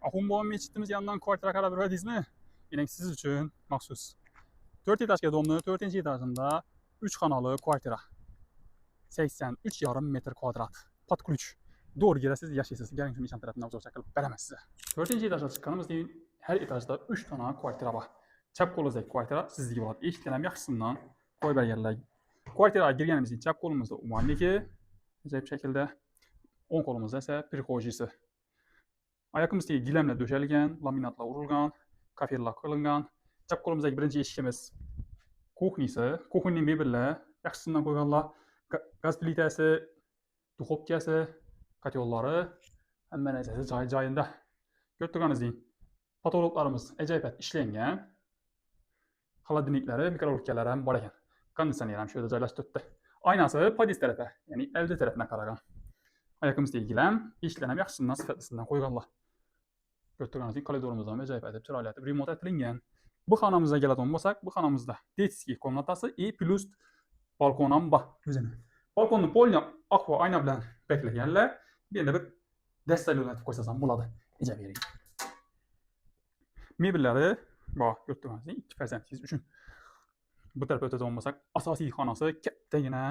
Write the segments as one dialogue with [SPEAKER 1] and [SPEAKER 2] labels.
[SPEAKER 1] Ahumboy meçhitimiz yanından kvartira qarab yurardingizmi? Demak, siz uchun maxsus. 4 etajga domni 4 etajında 3 xonali kvartira. 83,5 metr kvadrat. Под ключ. Doğru girəsiz, yaşayasınız. Gəlin şunu nişan tərəfindən uzaq çəkilib verəməz sizə. 4-cü etaja çıxqanımız deyin, hər etajda 3 dana kvartira var. Çap qoluzdakı kvartira sizdiki болады. Eşitkələm yaxşısından qoy bərgərlər. Kvartiraya girgənimizin çap qolumuzda umumdaki acayip şəkildə 10 qolumuzda isə prixojisi. Ayaqımız deyin, giləmlə döşəlgən, laminatla urulğan, kafellər qılınğan. Çap qolumuzdaki birinci eşikimiz kuxnisi. Kuxnin mebellər yaxşısından qoyğanlar. Gaz plitəsi, duxovkası, katyolları, həmmə nəzəsi cayında. Gördüğünüz deyin, patologlarımız əcayibət işləyən. Xaladinlikləri, mikroorganizmlər həm var ekan. Konditsioner həm şöyle caylaşdırdı. Aynası podis tərəfə, yəni əldə tərəfinə qarağan. Ayaqımız deyin, giləm, eşiklərəm yaxşısından, sifətlisindən qoyğanlar. Gördüğünüz deyin, koridorumuzdan əcayib edib, çıraylı edib, remont etilinən. Bu xanamıza gələn olmasaq, bu xanamızda детский komnatası и plus balkonam var. Balkonun polini aqua ayna bilan bəkləyənlər, bir də bir dəstəkli oynatıb qoysasan buladı. Necə vereyim? Mebelləri, bax, gördüğünüz deyin, 2 fərzəndiniz üçün. Bu tərəfə ötəcək olmasaq, asasi xanası kətdəyinə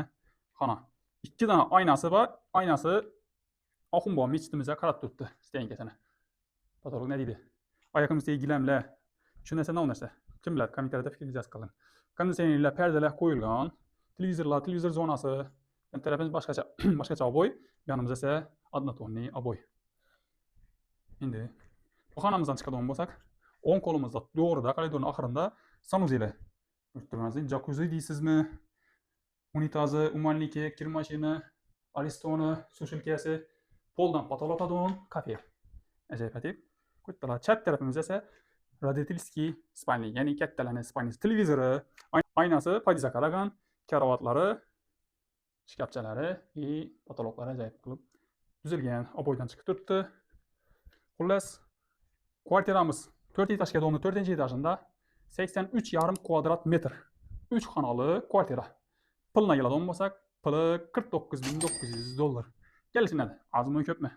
[SPEAKER 1] xana. 2 dana aynası var. Aynası Ahumboy meçhidimizə qarab tutdu. İstəyən kəsənə. Patolog nə dedi? Ayaqımızda giləmlə şu nəsə nə o nəsə? Kim bilər? Kommentarda fikrinizi yazıb qalın. Kondisionerlər, pərdələr qoyulğan. Televizorlar, televizor zonası. Yəni tərəfimiz başqaca aboy. Yanımızda isə adnatonli aboy. İndi bu xanamızdan çıxadan olmasaq, 10 kolumuzda doğruda koridorun axırında sanuzeli. Gördüğünüz jacuzzi deysizmi? Unitazı, ummanliki, kir maşini, aristonu, su şilkesi, poldan patolopodon, kafe. Acayip edip. Kutlar. Çap tarafımızda ise radiatilski spalni, yani kattalarning spalnisi, televizoru, aynası, padiza qaragan, karovatları, shkafchalari va patoloqlari ajoyib qilib tuzilgan. Oboydan chiqib turibdi. Xullas, kvartiramiz 4 etajga domni 4 etajında 83,5 kvadrat metr. 3 xonalı kvartira. Puluna gələn olmasaq, pulu $49.900. Gəlişinədir. Azmı, köpmü?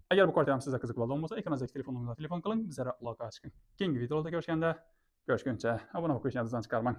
[SPEAKER 1] Əgər bu kvartiram sizə qızıq olmasa, ekrandakı telefonumuzdan telefon qılın, bizlərə əlaqəyə çıxın. Keyingi videolarda görüşəndə, görüşkünçə abunə olub köşənizdən çıxarmayın.